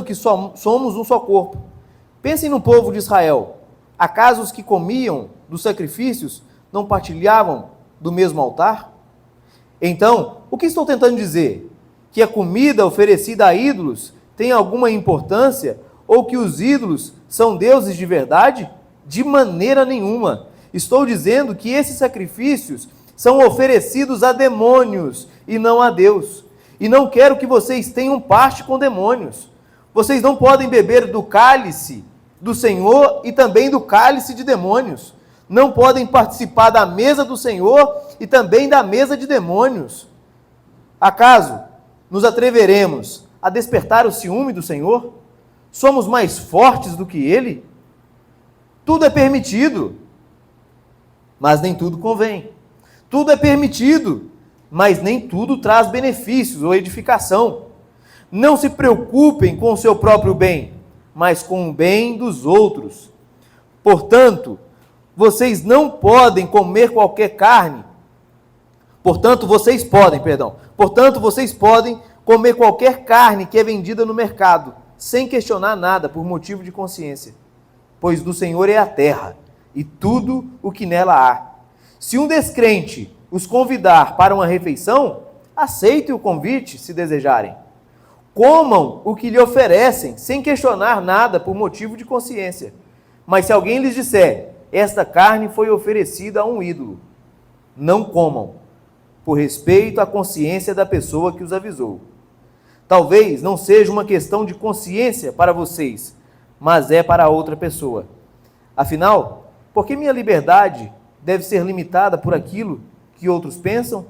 que somos um só corpo. Pensem no povo de Israel. Acaso os que comiam dos sacrifícios não partilhavam do mesmo altar? Então, o que estou tentando dizer? Que a comida oferecida a ídolos tem alguma importância ou que os ídolos são deuses de verdade? De maneira nenhuma. Estou dizendo que esses sacrifícios são oferecidos a demônios e não a Deus. E não quero que vocês tenham parte com demônios. Vocês não podem beber do cálice do Senhor e também do cálice de demônios. Não podem participar da mesa do Senhor e também da mesa de demônios. Acaso nos atreveremos a despertar o ciúme do Senhor? Somos mais fortes do que Ele? Tudo é permitido, mas nem tudo convém. Tudo é permitido, mas nem tudo traz benefícios ou edificação. Não se preocupem com o seu próprio bem, mas com o bem dos outros. Portanto, vocês não podem comer qualquer carne. Portanto, vocês podem comer qualquer carne que é vendida no mercado, sem questionar nada por motivo de consciência. Pois do Senhor é a terra e tudo o que nela há. Se um descrente os convidar para uma refeição, aceitem o convite se desejarem. Comam o que lhe oferecem, sem questionar nada por motivo de consciência. Mas se alguém lhes disser, esta carne foi oferecida a um ídolo, não comam, por respeito à consciência da pessoa que os avisou. Talvez não seja uma questão de consciência para vocês, mas é para outra pessoa. Afinal, por que minha liberdade deve ser limitada por aquilo que outros pensam?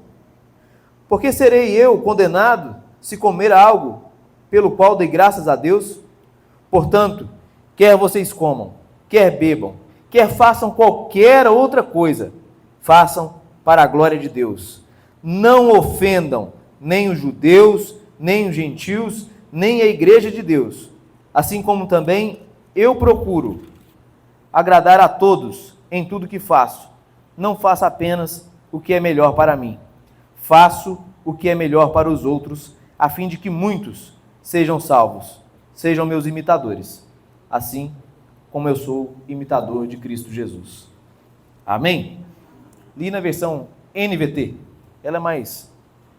Por que serei eu condenado se comer algo pelo qual dei graças a Deus? Portanto, quer vocês comam, quer bebam, quer façam qualquer outra coisa, façam para a glória de Deus. Não ofendam nem os judeus, nem os gentios, nem a igreja de Deus. Assim como também eu procuro agradar a todos em tudo que faço. Não faço apenas o que é melhor para mim. Faço o que é melhor para os outros, a fim de que muitos sejam salvos, sejam meus imitadores, assim como eu sou imitador de Cristo Jesus. Amém? Li na versão NVT, ela é mais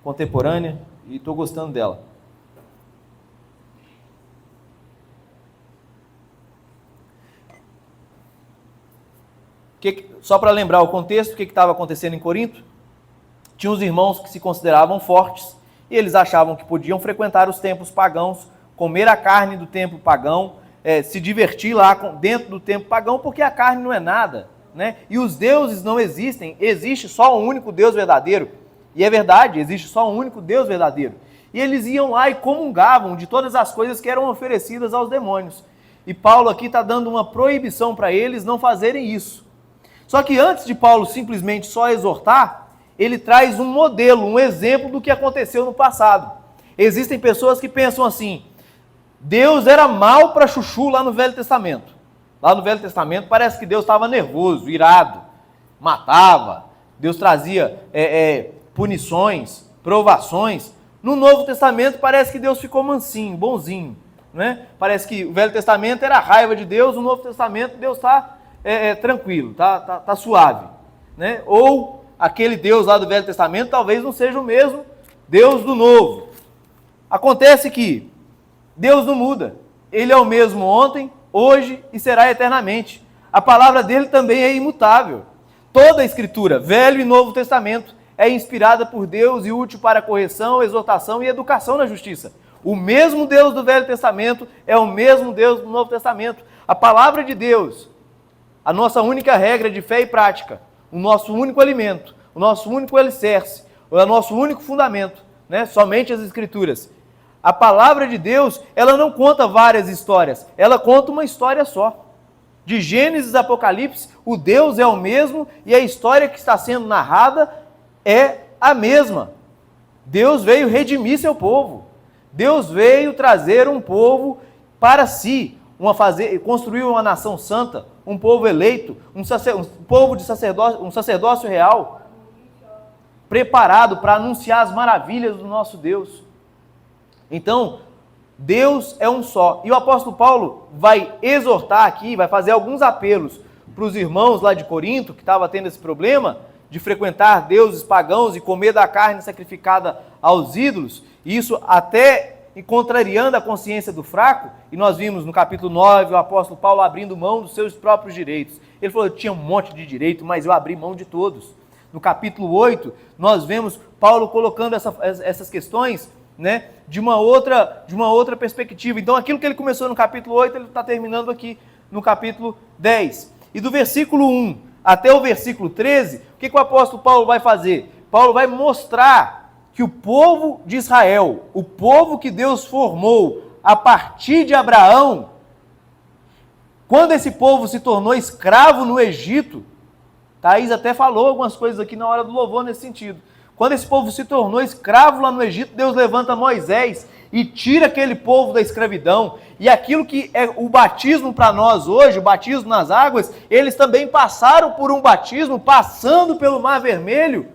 contemporânea e estou gostando dela. Só para lembrar o contexto, o que estava acontecendo em Corinto? Tinha uns irmãos que se consideravam fortes e eles achavam que podiam frequentar os templos pagãos, comer a carne do templo pagão, se divertir lá dentro do templo pagão, porque a carne não é nada, né? E os deuses não existem, existe só um único Deus verdadeiro. E é verdade, existe só um único Deus verdadeiro. E eles iam lá e comungavam de todas as coisas que eram oferecidas aos demônios. E Paulo aqui está dando uma proibição para eles não fazerem isso. Só que antes de Paulo simplesmente só exortar, ele traz um modelo, um exemplo do que aconteceu no passado. Existem pessoas que pensam assim, Deus era mau para chuchu lá no Velho Testamento. Lá no Velho Testamento parece que Deus estava nervoso, irado, matava, Deus trazia punições, provações. No Novo Testamento parece que Deus ficou mansinho, bonzinho, né? Parece que o Velho Testamento era a raiva de Deus, no Novo Testamento Deus está tranquilo, tá suave, né? Ou aquele Deus lá do Velho Testamento talvez não seja o mesmo Deus do Novo. Acontece que Deus não muda, Ele é o mesmo ontem, hoje e será eternamente. A palavra dele também é imutável. Toda a Escritura, Velho e Novo Testamento, é inspirada por Deus e útil para correção, exortação e educação na justiça. O mesmo Deus do Velho Testamento é o mesmo Deus do Novo Testamento. A palavra de Deus, a nossa única regra de fé e prática, o nosso único alimento, o nosso único alicerce, o nosso único fundamento, né? Somente as Escrituras. A palavra de Deus, ela não conta várias histórias, ela conta uma história só. De Gênesis a Apocalipse, o Deus é o mesmo e a história que está sendo narrada é a mesma. Deus veio redimir seu povo. Deus veio trazer um povo para si, construir uma nação santa, um povo eleito, um povo de sacerdócio, um sacerdócio real, preparado para anunciar as maravilhas do nosso Deus. Então, Deus é um só. E o apóstolo Paulo vai exortar aqui, vai fazer alguns apelos para os irmãos lá de Corinto, que estavam tendo esse problema de frequentar deuses pagãos e comer da carne sacrificada aos ídolos, e isso até contrariando a consciência do fraco. E nós vimos no capítulo 9 o apóstolo Paulo abrindo mão dos seus próprios direitos. Ele falou: eu tinha um monte de direito, mas eu abri mão de todos. No capítulo 8, nós vemos Paulo colocando essas questões, né, de uma outra perspectiva. Então, aquilo que ele começou no capítulo 8, ele está terminando aqui no capítulo 10. E do versículo 1 até o versículo 13, o que o apóstolo Paulo vai fazer? Paulo vai mostrar que o povo de Israel, o povo que Deus formou a partir de Abraão, quando esse povo se tornou escravo no Egito, Thaís até falou algumas coisas aqui na hora do louvor nesse sentido. Quando esse povo se tornou escravo lá no Egito, Deus levanta Moisés e tira aquele povo da escravidão. E aquilo que é o batismo para nós hoje, o batismo nas águas, eles também passaram por um batismo, passando pelo Mar Vermelho,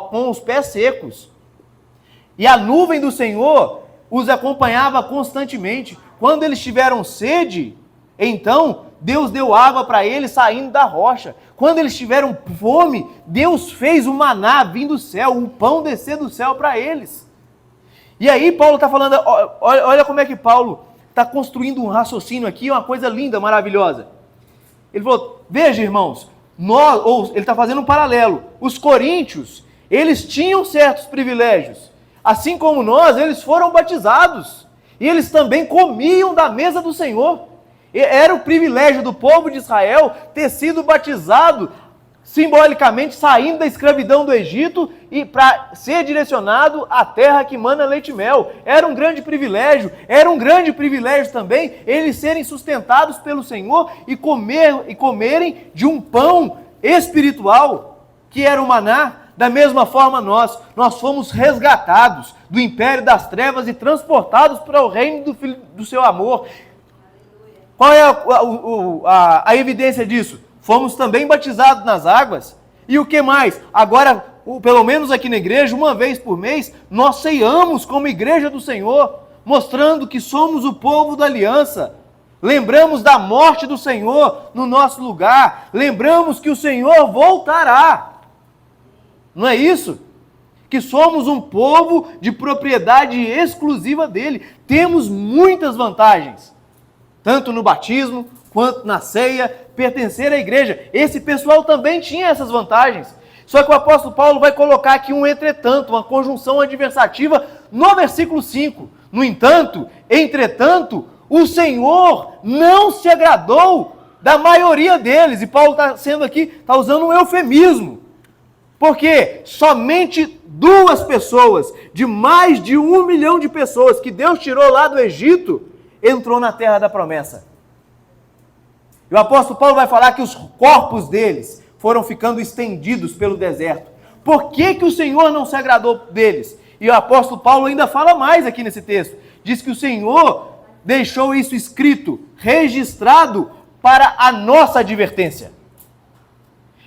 com os pés secos. E a nuvem do Senhor os acompanhava constantemente. Quando eles tiveram sede, então Deus deu água para eles saindo da rocha. Quando eles tiveram fome, Deus fez o maná vir do céu, o pão descer do céu para eles. E aí Paulo está falando, olha como é que Paulo está construindo um raciocínio aqui, uma coisa linda, maravilhosa. Ele falou: veja, irmãos, ele está fazendo um paralelo. Os coríntios, eles tinham certos privilégios. Assim como nós, eles foram batizados. E eles também comiam da mesa do Senhor. Era o privilégio do povo de Israel ter sido batizado, simbolicamente saindo da escravidão do Egito e para ser direcionado à terra que mana leite e mel. Era um grande privilégio. Era um grande privilégio também eles serem sustentados pelo Senhor e comerem de um pão espiritual, que era o maná. Da mesma forma nós fomos resgatados do império das trevas e transportados para o reino do Filho do seu amor. Qual é a evidência disso? Fomos também batizados nas águas. E o que mais? Agora, pelo menos aqui na igreja, uma vez por mês, nós ceiamos como igreja do Senhor, mostrando que somos o povo da aliança. Lembramos da morte do Senhor no nosso lugar. Lembramos que o Senhor voltará. Não é isso? Que somos um povo de propriedade exclusiva dele. Temos muitas vantagens, tanto no batismo quanto na ceia, pertencer à igreja. Esse pessoal também tinha essas vantagens. Só que o apóstolo Paulo vai colocar aqui um entretanto, uma conjunção adversativa no versículo 5. No entanto, entretanto, o Senhor não se agradou da maioria deles. E Paulo está usando um eufemismo. Porque somente 2 pessoas, de mais de 1 milhão de pessoas que Deus tirou lá do Egito, entrou na terra da promessa. E o apóstolo Paulo vai falar que os corpos deles foram ficando estendidos pelo deserto. Por que o Senhor não se agradou deles? E o apóstolo Paulo ainda fala mais aqui nesse texto. Diz que o Senhor deixou isso escrito, registrado para a nossa advertência.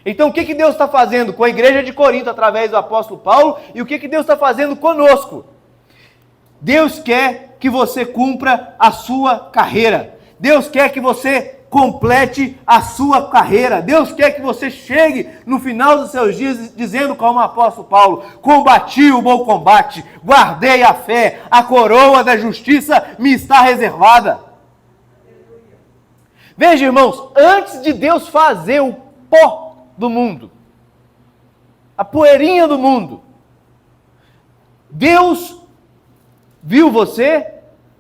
Então, o que Deus está fazendo com a igreja de Corinto através do apóstolo Paulo e o que Deus está fazendo conosco? Deus quer que você cumpra a sua carreira. Deus quer que você complete a sua carreira. Deus quer que você chegue no final dos seus dias dizendo como o apóstolo Paulo: combati o bom combate, guardei a fé, a coroa da justiça me está reservada. Veja, irmãos, antes de Deus fazer o pó do mundo, a poeirinha do mundo, Deus viu você,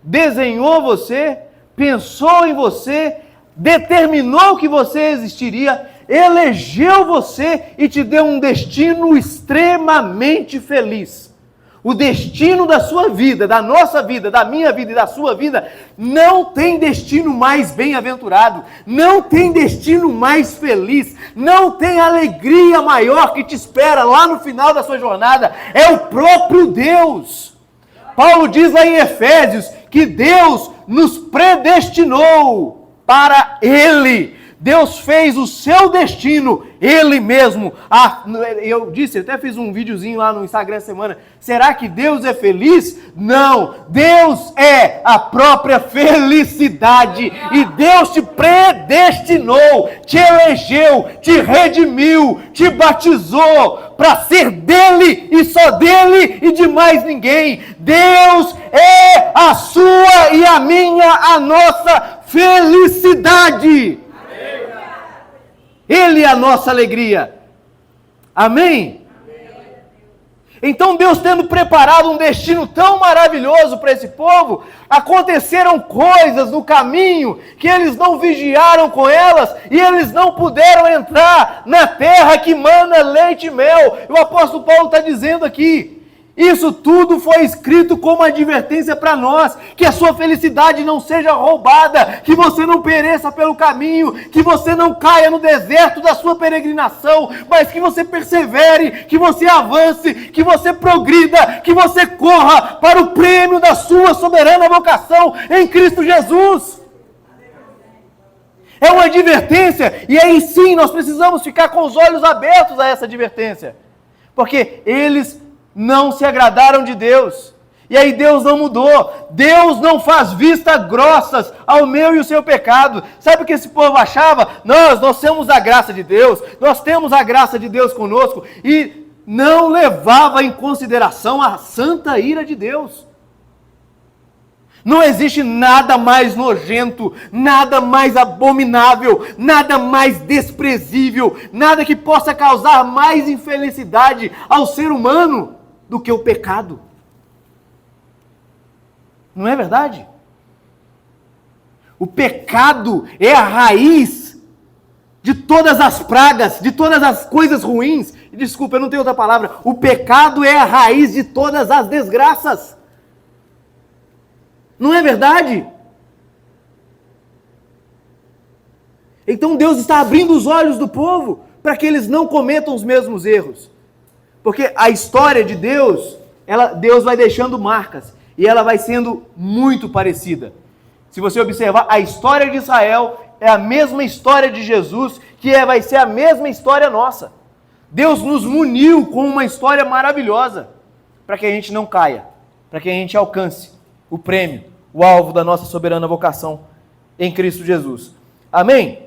desenhou você, pensou em você, determinou que você existiria, elegeu você e te deu um destino extremamente feliz. O destino da sua vida, da nossa vida, da minha vida e da sua vida, não tem destino mais bem-aventurado, não tem destino mais feliz, não tem alegria maior que te espera lá no final da sua jornada. É o próprio Deus. Paulo diz lá em Efésios que Deus nos predestinou para Ele. Deus fez o seu destino, Ele mesmo. Eu disse, eu até fiz um videozinho lá no Instagram essa semana. Será que Deus é feliz? Não, Deus é a própria felicidade. E Deus te predestinou, te elegeu, te redimiu, te batizou para ser dele e só dele e de mais ninguém. Deus é a sua e a minha, a nossa felicidade. Ele é a nossa alegria. Amém? Então Deus, tendo preparado um destino tão maravilhoso para esse povo, aconteceram coisas no caminho que eles não vigiaram com elas e eles não puderam entrar na terra que mana leite e mel. E o apóstolo Paulo está dizendo aqui, isso tudo foi escrito como advertência para nós, que a sua felicidade não seja roubada, que você não pereça pelo caminho, que você não caia no deserto da sua peregrinação, mas que você persevere, que você avance, que você progrida, que você corra para o prêmio da sua soberana vocação em Cristo Jesus. É uma advertência, e aí sim nós precisamos ficar com os olhos abertos a essa advertência, porque eles não se agradaram de Deus, e aí Deus não mudou. Deus não faz vista grossas ao meu e o seu pecado. Sabe o que esse povo achava? Nós temos a graça de Deus, nós temos a graça de Deus conosco, e não levava em consideração a santa ira de Deus. Não existe nada mais nojento, nada mais abominável, nada mais desprezível, nada que possa causar mais infelicidade ao ser humano do que o pecado. Não é verdade? O pecado é a raiz de todas as pragas, de todas as coisas ruins. Desculpa, eu não tenho outra palavra. O pecado é a raiz de todas as desgraças. Não é verdade? Então Deus está abrindo os olhos do povo para que eles não cometam os mesmos erros. Porque a história de Deus, Deus vai deixando marcas, e ela vai sendo muito parecida. Se você observar, a história de Israel é a mesma história de Jesus, vai ser a mesma história nossa. Deus nos muniu com uma história maravilhosa, para que a gente não caia, para que a gente alcance o prêmio, o alvo da nossa soberana vocação em Cristo Jesus. Amém?